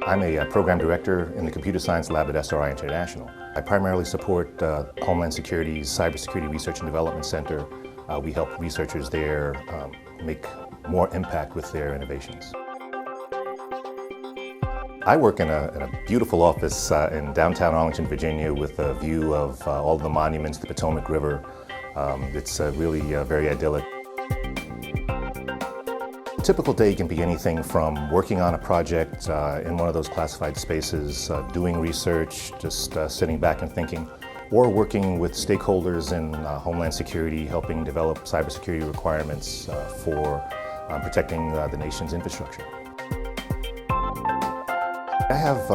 I'm a program director in the computer science lab at SRI International. I primarily support Homeland Security's Cybersecurity Research and Development Center. We help researchers there make more impact with their innovations. I work in a beautiful office in downtown Arlington, Virginia, with a view of all the monuments, the Potomac River. It's really very idyllic. A typical day can be anything from working on a project in one of those classified spaces, doing research, just sitting back and thinking, or working with stakeholders in Homeland Security, helping develop cybersecurity requirements for protecting the nation's infrastructure. I have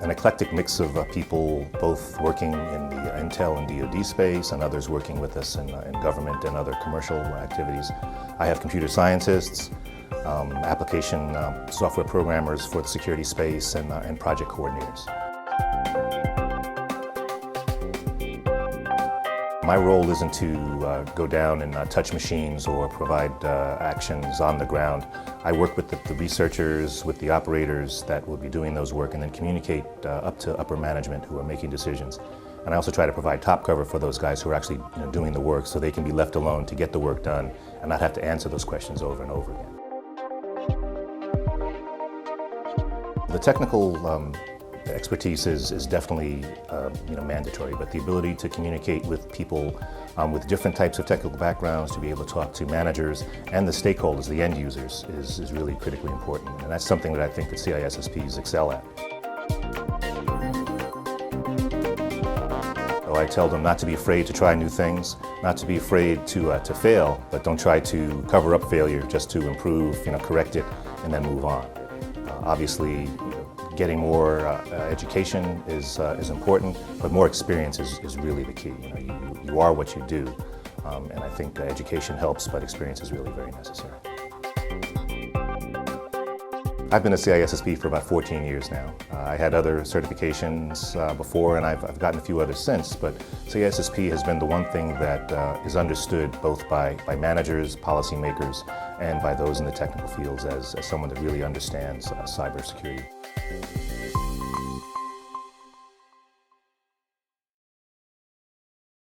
an eclectic mix of people, both working in the Intel and DoD space and others working with us in government and other commercial activities. I have computer scientists, application software programmers for the security space, and project coordinators. My role isn't to go down and touch machines or provide actions on the ground. I work with the researchers, with the operators that will be doing those work, and then communicate up to upper management who are making decisions. And I also try to provide top cover for those guys who are actually doing the work, so they can be left alone to get the work done and not have to answer those questions over and over again. The technical expertise is definitely mandatory, but the ability to communicate with people with different types of technical backgrounds, to be able to talk to managers and the stakeholders, the end users, is really critically important. And that's something that I think that CISSPs excel at. So I tell them not to be afraid to try new things, not to be afraid to fail, but don't try to cover up failure, just to improve, correct it, and then move on. Obviously, getting more education is important, but more experience is really the key. You are what you do, and I think education helps, but experience is really very necessary. I've been a CISSP for about 14 years now. I had other certifications before, and I've gotten a few others since, but CISSP has been the one thing that is understood both by managers, policymakers, and by those in the technical fields as someone that really understands cybersecurity.